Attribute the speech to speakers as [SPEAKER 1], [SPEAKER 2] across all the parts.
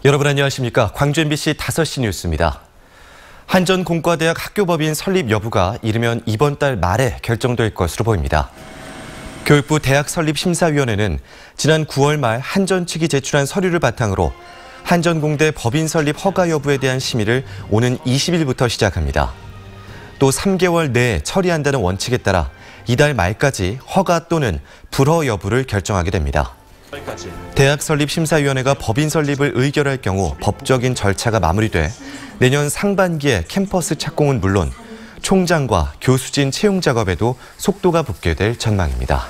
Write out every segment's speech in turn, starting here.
[SPEAKER 1] 여러분 안녕하십니까? 광주 MBC 5시 뉴스입니다. 한전공과대학 학교법인 설립 여부가 이르면 이번 달 말에 결정될 것으로 보입니다. 교육부 대학설립심사위원회는 지난 9월 말 한전 측이 제출한 서류를 바탕으로 한전공대 법인 설립 허가 여부에 대한 심의를 오는 20일부터 시작합니다. 또 3개월 내에 처리한다는 원칙에 따라 이달 말까지 허가 또는 불허 여부를 결정하게 됩니다. 대학설립심사위원회가 법인 설립을 의결할 경우 법적인 절차가 마무리돼 내년 상반기에 캠퍼스 착공은 물론 총장과 교수진 채용 작업에도 속도가 붙게 될 전망입니다.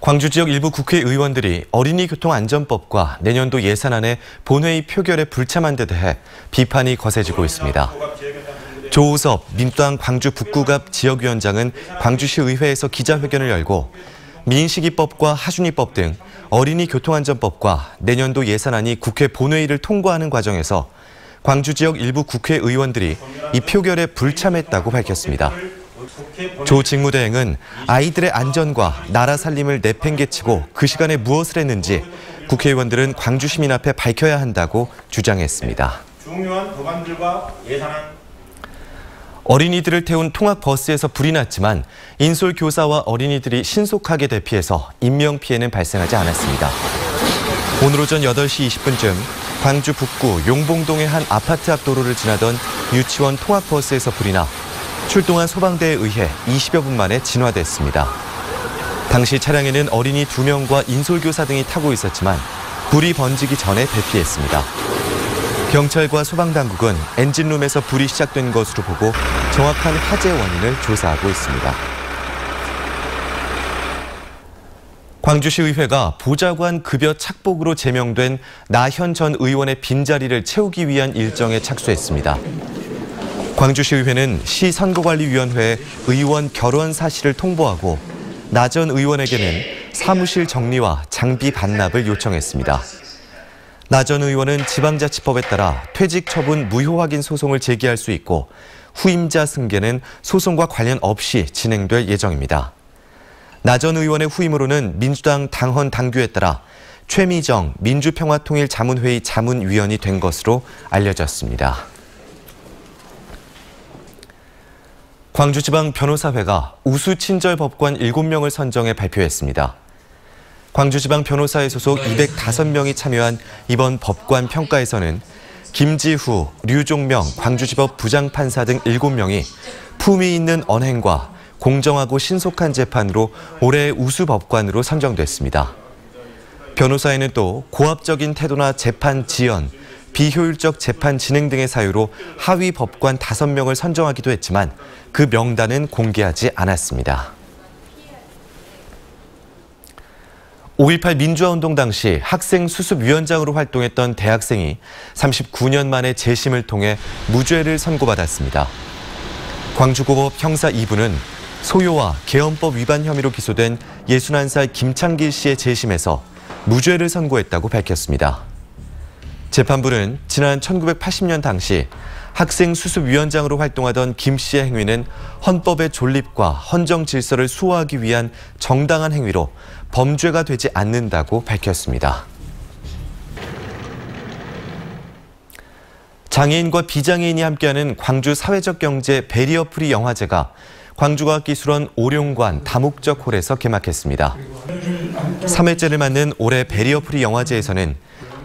[SPEAKER 1] 광주 지역 일부 국회의원들이 어린이 교통안전법과 내년도 예산안의 본회의 표결에 불참한 데 대해 비판이 거세지고 있습니다. 조우섭 민주당 광주 북구갑 지역위원장은 광주시 의회에서 기자회견을 열고 민식이법과 하준이법 등 어린이 교통안전법과 내년도 예산안이 국회 본회의를 통과하는 과정에서 광주 지역 일부 국회의원들이 이 표결에 불참했다고 밝혔습니다. 조 직무대행은 아이들의 안전과 나라 살림을 내팽개치고 그 시간에 무엇을 했는지 국회의원들은 광주 시민 앞에 밝혀야 한다고 주장했습니다.
[SPEAKER 2] 중요한 법안들과 예산안
[SPEAKER 1] 어린이들을 태운 통학버스에서 불이 났지만 인솔 교사와 어린이들이 신속하게 대피해서 인명피해는 발생하지 않았습니다. 오늘 오전 8시 20분쯤 광주 북구 용봉동의 한 아파트 앞 도로를 지나던 유치원 통학버스에서 불이 나 출동한 소방대에 의해 20여 분 만에 진화됐습니다. 당시 차량에는 어린이 2명과 인솔교사 등이 타고 있었지만 불이 번지기 전에 대피했습니다. 경찰과 소방당국은 엔진룸에서 불이 시작된 것으로 보고 정확한 화재 원인을 조사하고 있습니다. 광주시의회가 보좌관 급여 착복으로 제명된 나현 전 의원의 빈자리를 채우기 위한 일정에 착수했습니다. 광주시의회는 시선거관리위원회에 의원 결혼 사실을 통보하고 나 전 의원에게는 사무실 정리와 장비 반납을 요청했습니다. 나 전 의원은 지방자치법에 따라 퇴직 처분 무효 확인 소송을 제기할 수 있고 후임자 승계는 소송과 관련 없이 진행될 예정입니다. 나 전 의원의 후임으로는 민주당 당헌 당규에 따라 최미정 민주평화통일자문회의 자문위원이 된 것으로 알려졌습니다. 광주지방변호사회가 우수친절법관 7명을 선정해 발표했습니다. 광주지방변호사회 소속 205명이 참여한 이번 법관 평가에서는 김지후, 류종명 광주지법 부장판사 등 7명이 품위 있는 언행과 공정하고 신속한 재판으로 올해의 우수법관으로 선정됐습니다. 변호사회는 또 고압적인 태도나 재판 지연, 비효율적 재판 진행 등의 사유로 하위 법관 5명을 선정하기도 했지만 그 명단은 공개하지 않았습니다. 5.18 민주화운동 당시 학생 수습위원장으로 활동했던 대학생이 39년 만에 재심을 통해 무죄를 선고받았습니다. 광주고법 형사 2부는 소요와 계엄법 위반 혐의로 기소된 61살 김창길 씨의 재심에서 무죄를 선고했다고 밝혔습니다. 재판부는 지난 1980년 당시 학생 수습위원장으로 활동하던 김 씨의 행위는 헌법의 존립과 헌정 질서를 수호하기 위한 정당한 행위로 범죄가 되지 않는다고 밝혔습니다. 장애인과 비장애인이 함께하는 광주 사회적 경제 베리어 프리 영화제가 광주과학기술원 오룡관 다목적 홀에서 개막했습니다. 3회째를 맞는 올해 베리어 프리 영화제에서는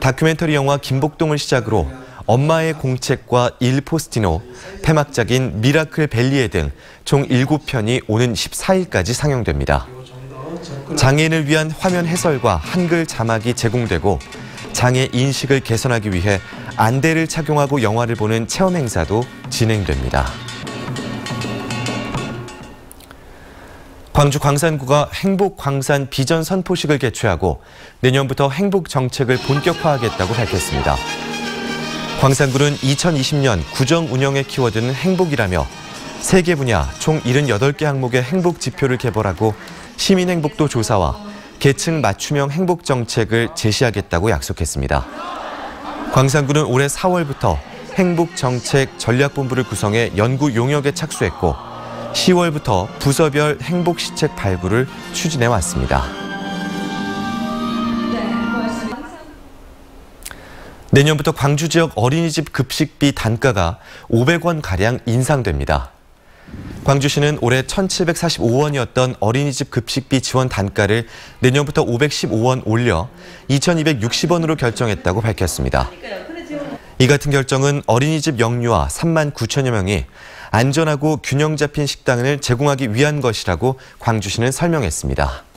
[SPEAKER 1] 다큐멘터리 영화 김복동을 시작으로 엄마의 공책과 일 포스티노, 폐막작인 미라클 벨리에 등 총 7편이 오는 14일까지 상영됩니다. 장애인을 위한 화면 해설과 한글 자막이 제공되고 장애 인식을 개선하기 위해 안대를 착용하고 영화를 보는 체험 행사도 진행됩니다. 광주 광산구가 행복광산 비전 선포식을 개최하고 내년부터 행복 정책을 본격화하겠다고 밝혔습니다. 광산구는 2020년 구정 운영의 키워드는 행복이라며 3개 분야 총 78개 항목의 행복 지표를 개발하고 시민 행복도 조사와 계층 맞춤형 행복 정책을 제시하겠다고 약속했습니다. 광산구는 올해 4월부터 행복정책 전략본부를 구성해 연구 용역에 착수했고 10월부터 부서별 행복시책 발굴을 추진해왔습니다. 내년부터 광주 지역 어린이집 급식비 단가가 500원가량 인상됩니다. 광주시는 올해 1,745원이었던 어린이집 급식비 지원 단가를 내년부터 515원 올려 2,260원으로 결정했다고 밝혔습니다. 이 같은 결정은 어린이집 영유아 3만 9천여 명이 안전하고 균형 잡힌 식단을 제공하기 위한 것이라고 광주시는 설명했습니다.